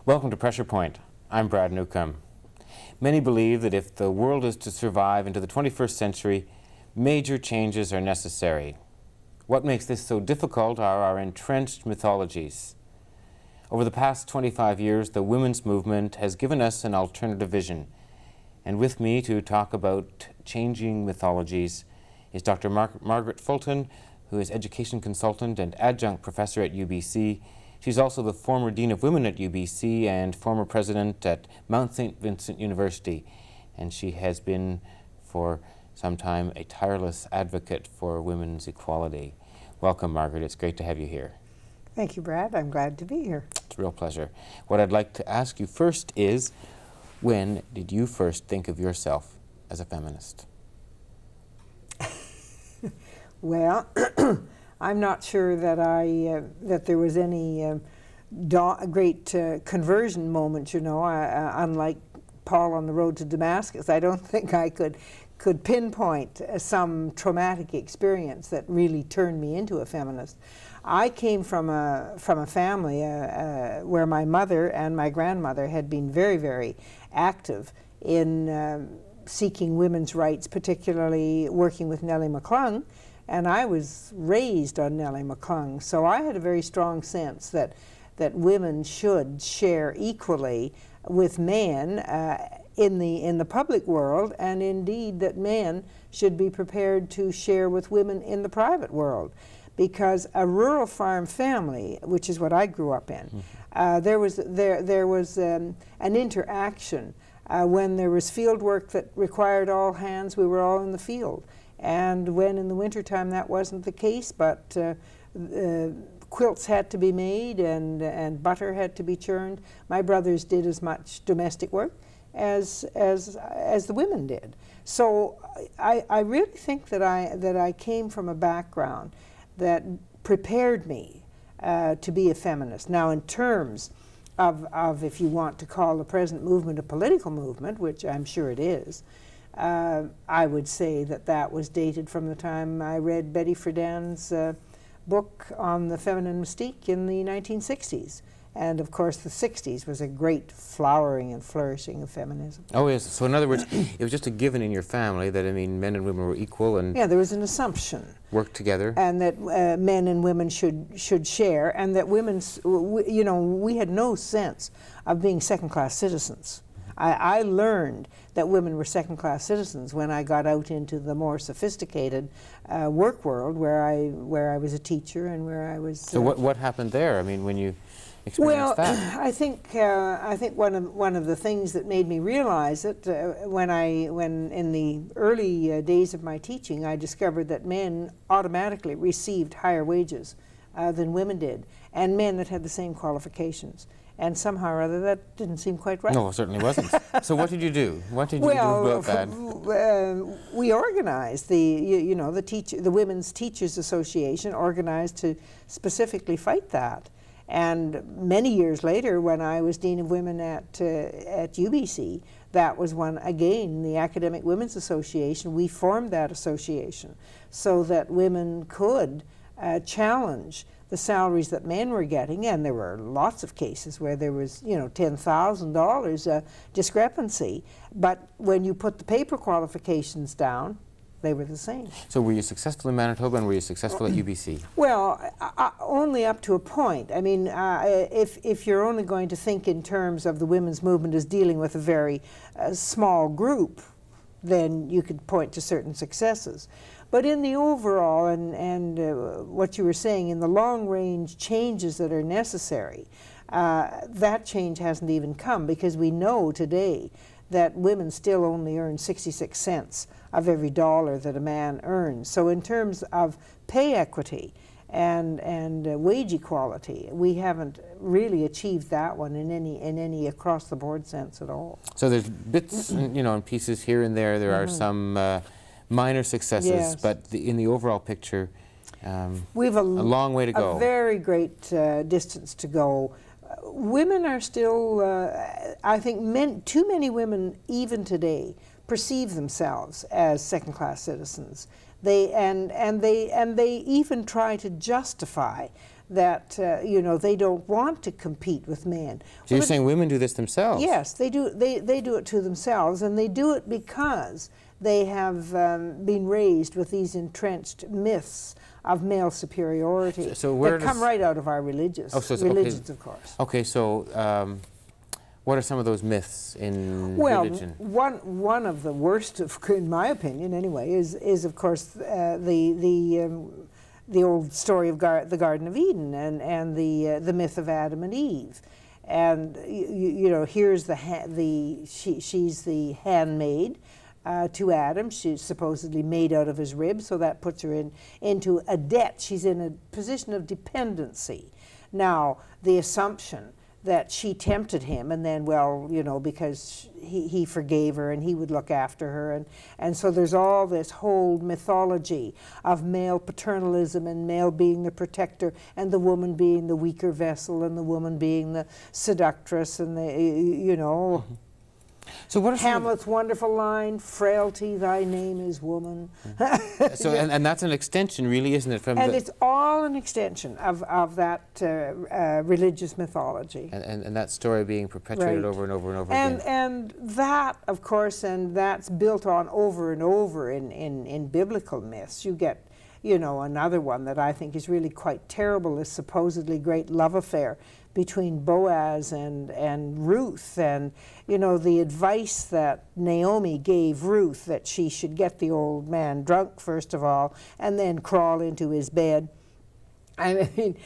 Welcome to Pressure Point. I'm Brad Newcombe. Many believe that if the world is to survive into the 21st century, major changes are necessary. What makes this so difficult are our entrenched mythologies. Over the past 25 years, the women's movement has given us an alternative vision. And with me to talk about changing mythologies is Dr. Margaret Fulton, who is education consultant and adjunct professor at UBC. She's also the former Dean of Women at UBC and former president at Mount St. Vincent University. And she has been, for some time, a tireless advocate for women's equality. Welcome, Margaret. It's great to have you here. Thank you, Brad. I'm glad to be here. It's a real pleasure. What I'd like to ask you first is, when did you first think of yourself as a feminist? Well, I'm not sure that that there was any great conversion moment. You know, unlike Paul on the road to Damascus, I don't think I could pinpoint some traumatic experience that really turned me into a feminist. I came from a family where my mother and my grandmother had been very, very active in seeking women's rights, particularly working with Nellie McClung. And I was raised on Nellie McClung, so I had a very strong sense that women should share equally with men in the public world, and indeed that men should be prepared to share with women in the private world. Because a rural farm family, which is what I grew up in, there was an interaction. When there was field work that required all hands, we were all in the field. And when in the wintertime that wasn't the case, but quilts had to be made and butter had to be churned, my brothers did as much domestic work as the women did. So I really think that I came from a background that prepared me to be a feminist. Now, in terms of if you want to call the present movement a political movement, which I'm sure it is, I would say that was dated from the time I read Betty Friedan's book on the feminine mystique in the 1960s. And of course, the 60s was a great flowering and flourishing of feminism. Oh, yes. So in other words, it was just a given in your family that, I mean, men and women were equal and... Yeah, there was an assumption. Worked together. And that men and women should share, and that we had no sense of being second-class citizens. I learned that women were second-class citizens when I got out into the more sophisticated work world, where I was a teacher and where I was... So what happened there? I mean, when you experienced that? I think one of the things that made me realize it when in the early days of my teaching, I discovered that men automatically received higher wages than women did, and men that had the same qualifications. And somehow or other, that didn't seem quite right. No, it certainly wasn't. So what did you do? What did you do about that? We organized the Women's Teachers Association organized to specifically fight that. And many years later, when I was Dean of Women at UBC, that was the Academic Women's Association. We formed that association so that women could challenge the salaries that men were getting, and there were lots of cases where there was, $10,000 discrepancy. But when you put the paper qualifications down, they were the same. So were you successful in Manitoba, and were you successful at UBC? Well, only up to a point. I mean, if you're only going to think in terms of the women's movement as dealing with a very small group, then you could point to certain successes. But in the overall, and what you were saying, in the long-range changes that are necessary, that change hasn't even come, because we know today that women still only earn 66 cents of every dollar that a man earns. So in terms of pay equity and wage equality, we haven't really achieved that one in any across-the-board sense at all. So there's bits, and pieces here and there. There are some minor successes, yes. But in the overall picture, we've a long way to go. A very great distance to go. Women are still, I think, too many women, even today, perceive themselves as second-class citizens. They even try to justify that you know, they don't want to compete with men. So you're saying women do this themselves? Yes, they do. They do it to themselves, and they do it because they have been raised with these entrenched myths of male superiority So where that come right out of our religions, of course. Okay, so what are some of those myths in religion? Well, one of the worst, in my opinion, anyway, is of course the old story of the Garden of Eden and the myth of Adam and Eve. And you know, here's she's the handmaid to Adam. She's supposedly made out of his rib, so that puts her into a debt. She's in a position of dependency. Now, the assumption that she tempted him, and then, well, you know, because he forgave her and he would look after her, and so there's all this whole mythology of male paternalism and male being the protector and the woman being the weaker vessel and the woman being the seductress, and the, you know. Mm-hmm. So what are Hamlet's wonderful line, "Frailty, thy name is woman." So, and that's an extension, really, isn't it? And it's all an extension of that religious mythology. And that story being perpetuated over and over and over again. And that, of course, and that's built on over and over in biblical myths. You get, you know, another one that I think is really quite terrible, this supposedly great love affair between Boaz and Ruth, and you know, the advice that Naomi gave Ruth, that she should get the old man drunk first of all and then crawl into his bed. I mean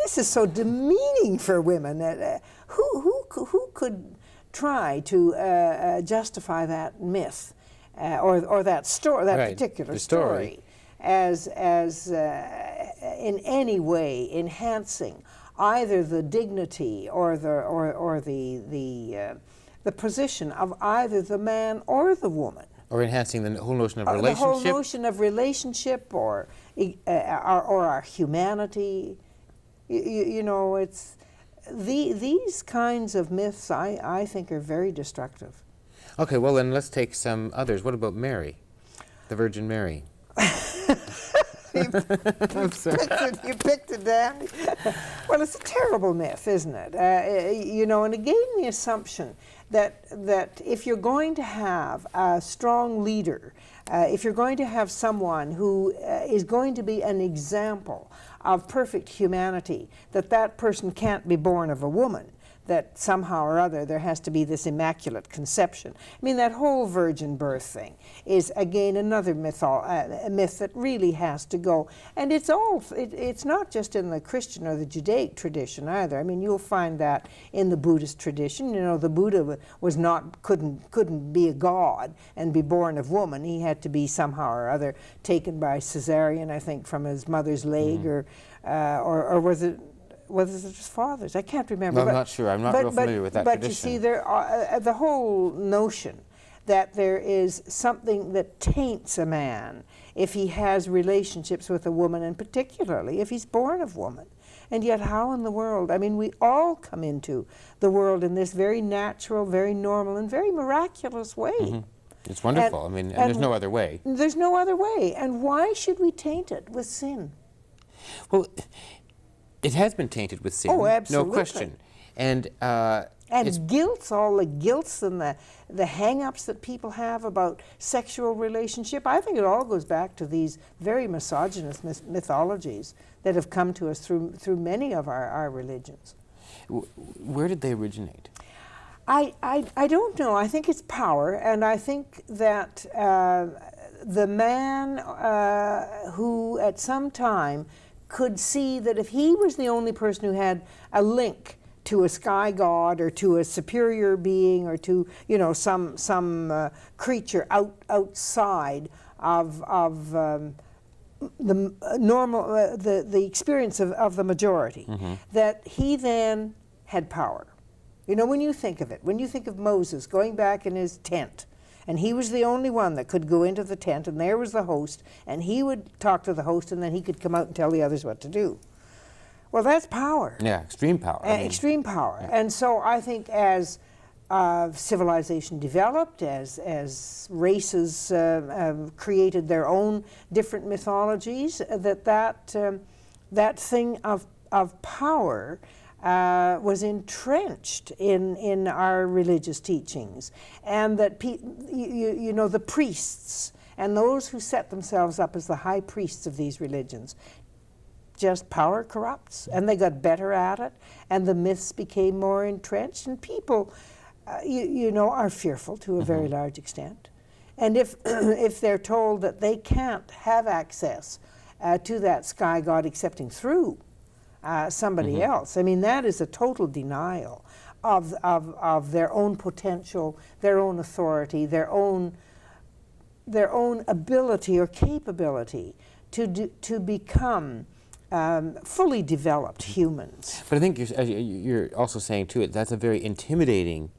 this is so demeaning for women. Who could try to justify that myth or that story, that particular story, as in any way enhancing either the dignity or the position of either the man or the woman, or enhancing the whole notion of relationship. The whole notion of relationship, or our humanity. You know, it's these kinds of myths. I think are very destructive. Okay, well then let's take some others. What about Mary, the Virgin Mary? You picked it, Dan. Well, it's a terrible myth, isn't it? You know, and again, the assumption that if you're going to have a strong leader, if you're going to have someone who is going to be an example of perfect humanity, that person can't be born of a woman, that somehow or other there has to be this immaculate conception. I mean, that whole virgin birth thing is, again, another myth that really has to go. And it's not just in the Christian or the Judaic tradition either. I mean, you'll find that in the Buddhist tradition. You know, the Buddha couldn't be a god and be born of woman. He had to be somehow or other taken by cesarean, I think, from his mother's leg, or was it his father's? I can't remember. No, I'm not sure. I'm not real familiar with that tradition. But you see, the whole notion that there is something that taints a man if he has relationships with a woman, and particularly if he's born of woman. And yet, how in the world? I mean, we all come into the world in this very natural, very normal, and very miraculous way. Mm-hmm. It's wonderful. And there's no other way. There's no other way. And why should we taint it with sin? Well, it has been tainted with sin. Oh, absolutely. No question. And guilt, all the guilts and the hang-ups that people have about sexual relationship, I think it all goes back to these very misogynist mythologies that have come to us through many of our religions. Where did they originate? I don't know. I think it's power, and I think that the man who at some time could see that if he was the only person who had a link to a sky god or to a superior being or to, you know, some creature outside of the normal the experience of the majority, mm-hmm. that he then had power. You know, when you think of it, when you think of Moses going back in his tent, and he was the only one that could go into the tent, and there was the host, and he would talk to the host, and then he could come out and tell the others what to do. Well, that's power. Yeah, extreme power. Extreme power. Yeah. And so I think as civilization developed, as races created their own different mythologies, that thing of of power was entrenched in our religious teachings, and that you know, the priests and those who set themselves up as the high priests of these religions, just power corrupts, and they got better at it, and the myths became more entrenched, and people, you know, are fearful to a very large extent. And if if they're told that they can't have access to that sky god excepting through somebody else, I mean, that is a total denial of their own potential, their own authority, their own ability or capability to become fully developed humans. But I think you're also saying, too, that's a very intimidating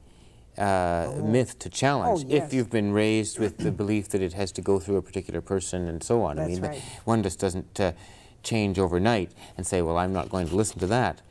myth to challenge. Yes. If you've been raised with the belief that it has to go through a particular person and so on. That's I mean, right. one just doesn't change overnight and say, well, I'm not going to listen to that.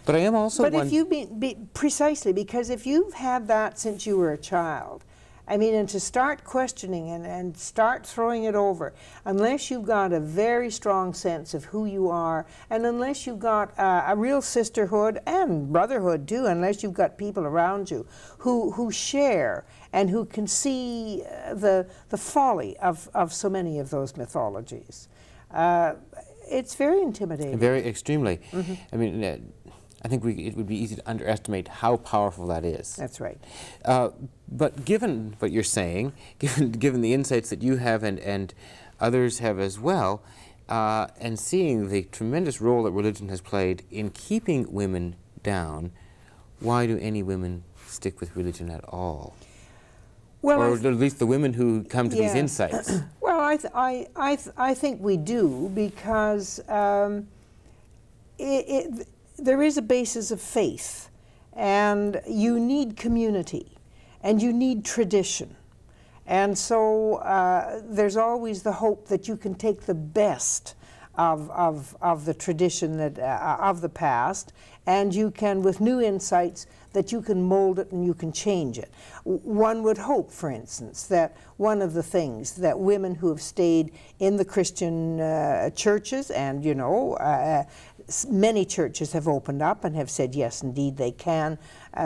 But I am also if you've been precisely, because if you've had that since you were a child, I mean, and to start questioning and start throwing it over, unless you've got a very strong sense of who you are, and unless you've got a real sisterhood and brotherhood too, unless you've got people around you who share and who can see the folly of so many of those mythologies, it's very intimidating. Very extremely. I mean, I think it would be easy to underestimate how powerful that is. That's right. But given what you're saying, given the insights that you have and others have as well, and seeing the tremendous role that religion has played in keeping women down, why do any women stick with religion at all? Well, or at least the women who come to these Yeah. insights. Well, I think we do, because there is a basis of faith, and you need community, and you need tradition. And so there's always the hope that you can take the best of the tradition that, of the past, and you can, with new insights, that you can mold it and you can change it. One would hope, for instance, that one of the things that women who have stayed in the Christian churches, and you know, many churches have opened up and have said, yes, indeed, they can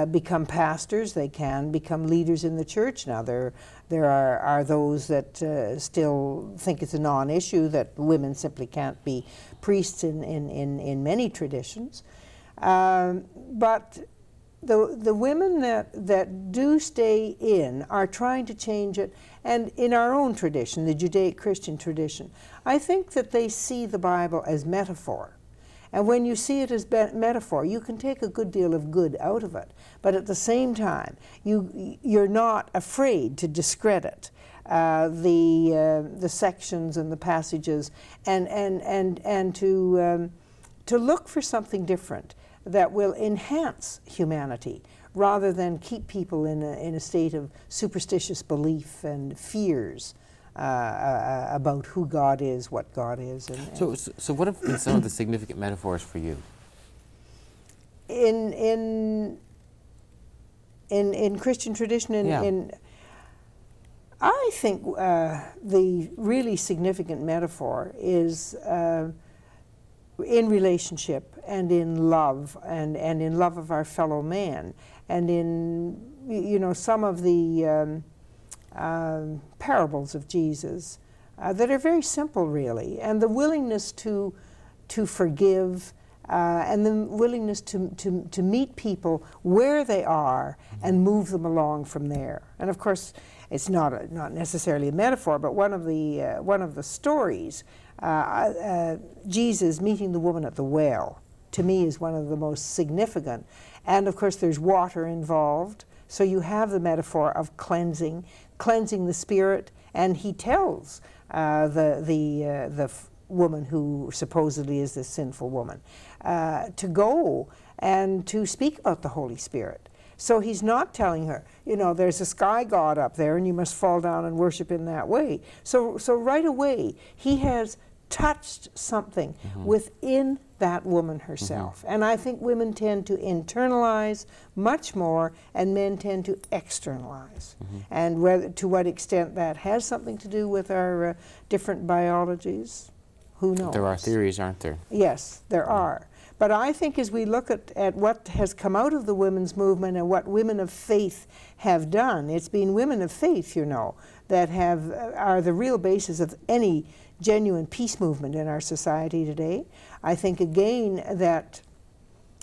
become pastors, they can become leaders in the church. Now, there are those that still think it's a non-issue, that women simply can't be priests in many traditions. But the women that do stay in are trying to change it, and in our own tradition, the Judaic-Christian tradition, I think that they see the Bible as metaphor. And when you see it as metaphor, you can take a good deal of good out of it. But at the same time, you're not afraid to discredit the sections and the passages, and to look for something different that will enhance humanity, rather than keep people in a state of superstitious belief and fears about who God is, what God is. So what have been some of the significant metaphors for you? In Christian tradition, I think the really significant metaphor is in relationship and in love, and in love of our fellow man, and in, you know, some of the parables of Jesus that are very simple, really, and the willingness to forgive, and the willingness to meet people where they are and move them along from there. And of course, it's not necessarily a metaphor, but one of the stories, Jesus meeting the woman at the well, to me is one of the most significant. And of course, there's water involved, so you have the metaphor of cleansing the spirit. And he tells the woman who supposedly is this sinful woman to go and to speak about the Holy Spirit. So he's not telling her, you know, there's a sky god up there and you must fall down and worship in that way. So right away, he has touched something within that woman herself. And I think women tend to internalize much more, and men tend to externalize. And to what extent that has something to do with our different biologies, who knows? There are theories, aren't there? Yes, there are. But I think as we look at what has come out of the women's movement and what women of faith have done, it's been women of faith, you know, that are the real basis of any genuine peace movement in our society today. I think again that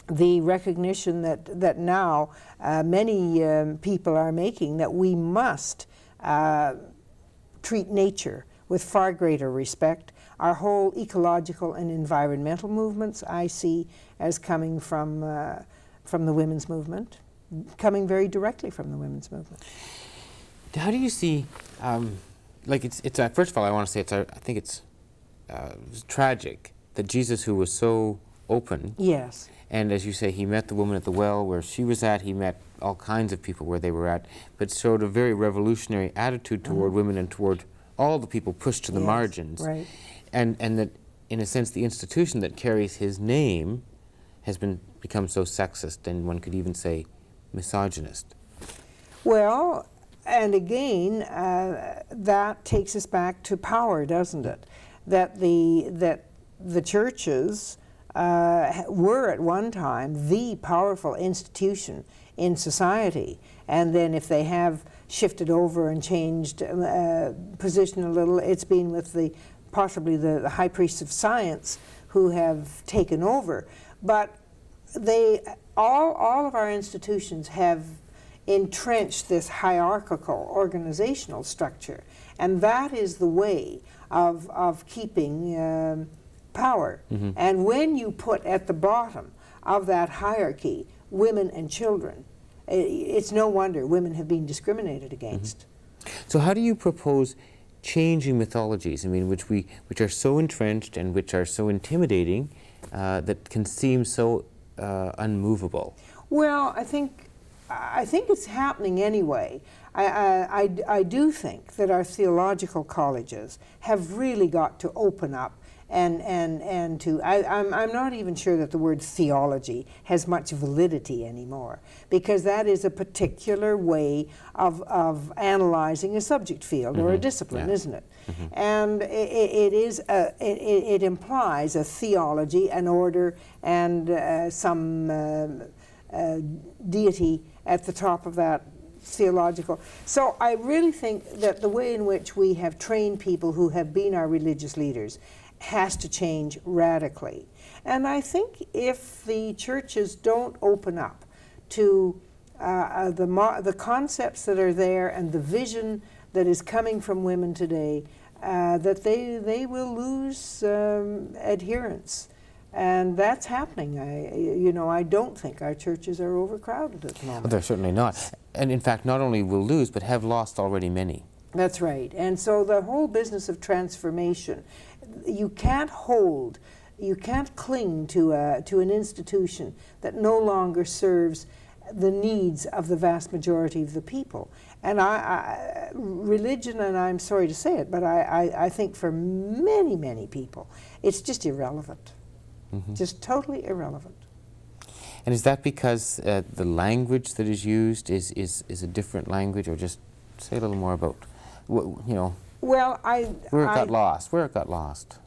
the recognition that now many people are making, that we must treat nature with far greater respect. Our whole ecological and environmental movements I see as coming from the women's movement, coming very directly from the women's movement. How do you see, like it's first of all, I want to say I think it's tragic that Jesus, who was so open, yes, and as you say, he met the woman at the well where she was at, he met all kinds of people where they were at, but showed a very revolutionary attitude toward women and toward all the people pushed to the margins. Right. And that, in a sense, the institution that carries his name has become so sexist, and one could even say misogynist. Well, and again, that takes us back to power, doesn't it? That the churches were at one time the powerful institution in society, and then if they have shifted over and changed position a little, it's been with possibly the high priests of science who have taken over. But all of our institutions have entrenched this hierarchical organizational structure, and that is the way of keeping power. Mm-hmm. And when you put at the bottom of that hierarchy women and children, it's no wonder women have been discriminated against. Mm-hmm. So how do you propose changing mythologies, I mean, which are so entrenched and which are so intimidating that can seem so unmovable? Well, I think it's happening anyway. I do think that our theological colleges have really got to open up and to, I'm not even sure that the word theology has much validity anymore, because that is a particular way of analyzing a subject field or a discipline, isn't it? And it implies a theology, an order, and some deity at the top of that theological. So I really think that the way in which we have trained people who have been our religious leaders has to change radically. And I think if the churches don't open up to the concepts that are there and the vision that is coming from women today, that they will lose adherence. And that's happening. I don't think our churches are overcrowded at the moment. Well, they're certainly not. And in fact, not only will lose, but have lost already many. That's right. And so the whole business of transformation, you can't cling to an institution that no longer serves the needs of the vast majority of the people. And religion, and I'm sorry to say it, but I think for many, many people, it's just irrelevant. Just totally irrelevant. And is that because the language that is used is a different language, or just say a little more about, Well, where it got lost?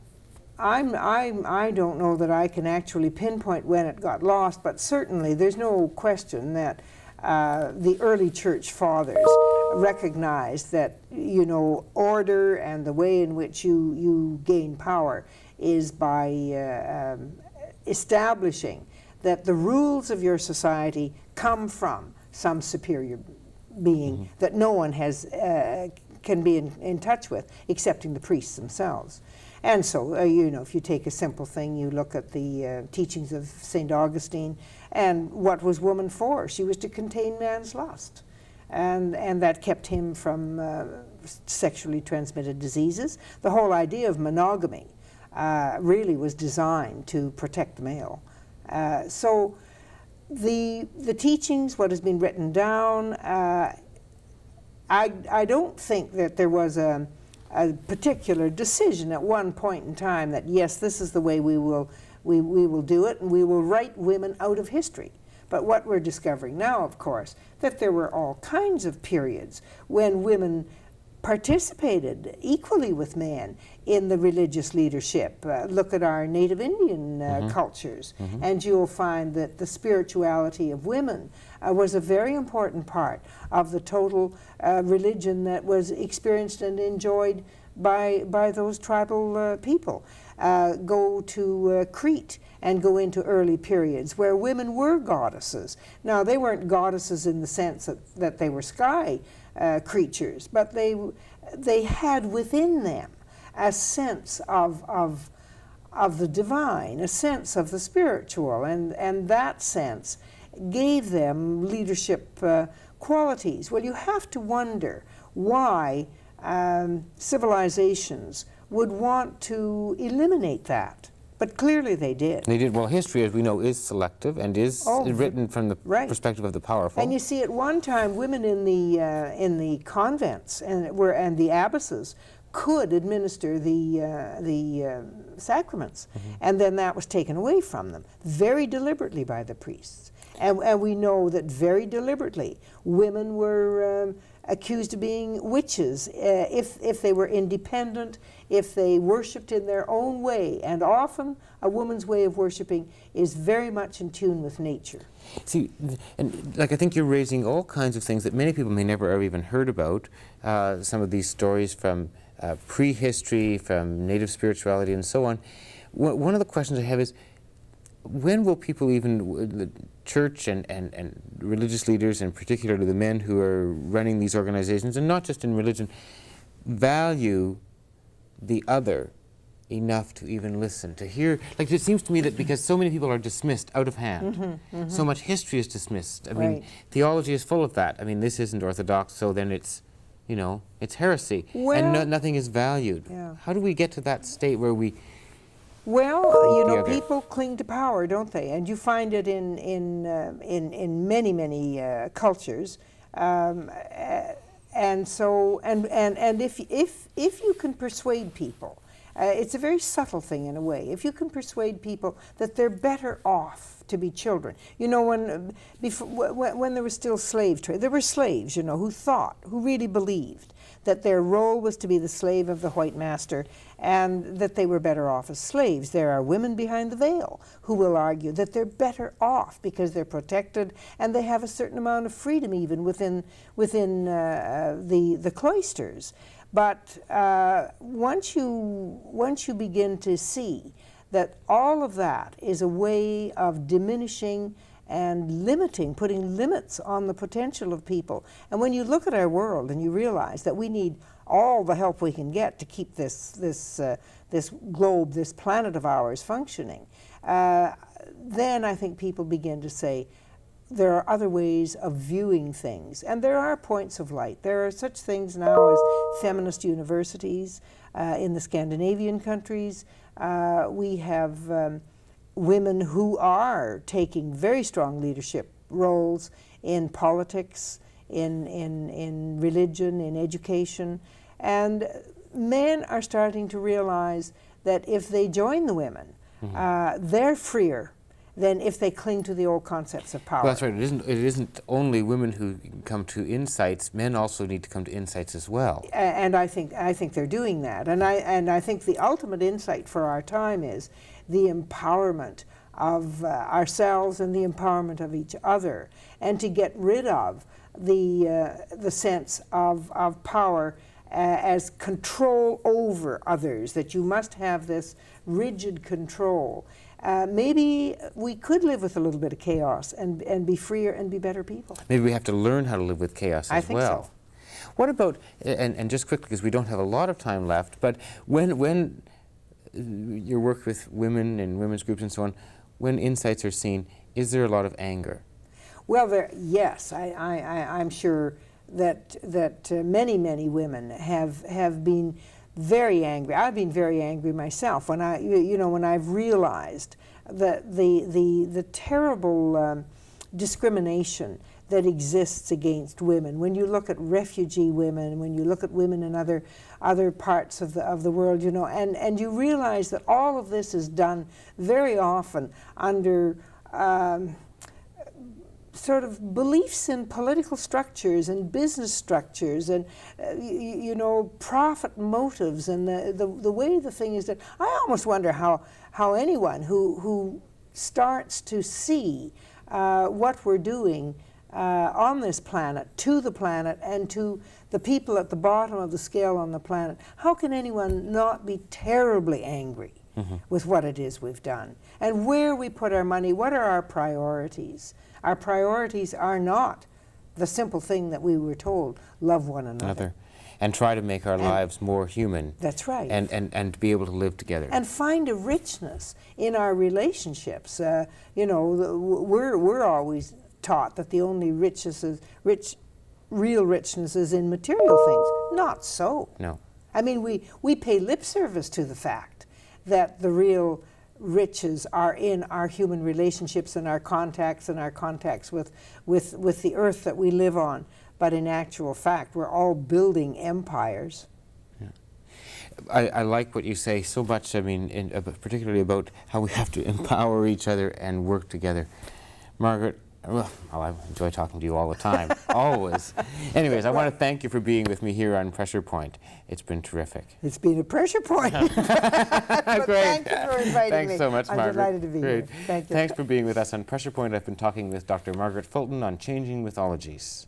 I don't know that I can actually pinpoint when it got lost, but certainly there's no question that the early church fathers recognized that, order and the way in which you gain power is by establishing that the rules of your society come from some superior being that no one can be in touch with, excepting the priests themselves. And so, if you take a simple thing, you look at the teachings of St. Augustine, and what was woman for? She was to contain man's lust. And that kept him from sexually transmitted diseases. The whole idea of monogamy really was designed to protect the male. So the teachings, what has been written down, I don't think that there was a particular decision at one point in time that, yes, this is the way we will do it, and we will write women out of history. But what we're discovering now, of course, that there were all kinds of periods when women participated equally with men in the religious leadership. Look at our Native Indian cultures, and you'll find that the spirituality of women was a very important part of the total religion that was experienced and enjoyed by those tribal people. Go to Crete and go into early periods where women were goddesses. Now, they weren't goddesses in the sense that they were sky creatures, but they had within them a sense of the divine, a sense of the spiritual, and that sense gave them leadership qualities. Well, you have to wonder why civilizations would want to eliminate that. But clearly they did. They did. Well, history, as we know, is selective and is written from the perspective of the powerful. And you see, at one time, women in the convents and the abbesses could administer the sacraments, and then that was taken away from them very deliberately by the priests. And we know that very deliberately women were accused of being witches if they were independent, if they worshipped in their own way. And often a woman's way of worshiping is very much in tune with nature. See, and like I think you're raising all kinds of things that many people may never have even heard about. Some of these stories from prehistory, from native spirituality and so on. One of the questions I have is, when will people, even the church and religious leaders, and particularly the men who are running these organizations, and not just in religion, value the other enough to even listen, to hear? Like, it seems to me that because so many people are dismissed out of hand, so much history is dismissed. I mean, theology is full of that. I mean, this isn't orthodox, so then it's, you know, it's heresy, and nothing is valued. Yeah. How do we get to that state where we... Well, you know, people cling to power, don't they? And you find it in many cultures, and so if you can persuade people, it's a very subtle thing in a way. If you can persuade people that they're better off to be children, you know, when there was still slave trade, there were slaves, you know, who really believed that their role was to be the slave of the white master, and that they were better off as slaves. There are women behind the veil who will argue that they're better off because they're protected and they have a certain amount of freedom even within the cloisters. But once you begin to see that all of that is a way of diminishing and limiting, putting limits on the potential of people. And when you look at our world and you realize that we need all the help we can get to keep this globe, this planet of ours functioning, then I think people begin to say, there are other ways of viewing things. And there are points of light. There are such things now as feminist universities in the Scandinavian countries. We have women who are taking very strong leadership roles in politics, in religion, in education. And men are starting to realize that if they join the women, they're freer than if they cling to the old concepts of power. Well, that's right. It isn't only women who come to insights. Men also need to come to insights as well. And I think they're doing that. And I think the ultimate insight for our time is the empowerment of ourselves and the empowerment of each other, and to get rid of the sense of power as control over others, that you must have this rigid control. Maybe we could live with a little bit of chaos and be freer and be better people. Maybe we have to learn how to live with chaos as well. I think so. What about, and just quickly, because we don't have a lot of time left, but when your work with women and women's groups and so on, when insights are seen, is there a lot of anger? Well, yes, I'm sure that many women have been very angry. I've been very angry myself when when I've realized that the terrible discrimination that exists against women. When you look at refugee women, when you look at women in other parts of the world, you know, and you realize that all of this is done very often under sort of beliefs in political structures and business structures and you know, profit motives and the way the thing is done. I almost wonder how anyone who starts to see what we're doing on this planet, to the planet and to the people at the bottom of the scale on the planet, how can anyone not be terribly angry with what it is we've done and where we put our money? What are our priorities? Our priorities are not the simple thing that we were told, love one another. And try to make our lives more human. That's right. And be able to live together. And find a richness in our relationships. You know, we're always taught that the only real richness is in material things. Not so. No. I mean, we pay lip service to the fact that the real riches are in our human relationships and our contacts with the earth that we live on. But in actual fact, we're all building empires. Yeah. I like what you say so much, I mean, particularly about how we have to empower each other and work together. Margaret, well, I enjoy talking to you all the time, always. Anyways, I want to thank you for being with me here on Pressure Point. It's been terrific. It's been a pressure point. Great. Thank you for inviting me. Thanks so much, Margaret. I'm delighted to be here. Thank you. Thanks for being with us on Pressure Point. I've been talking with Dr. Margaret Fulton on changing mythologies.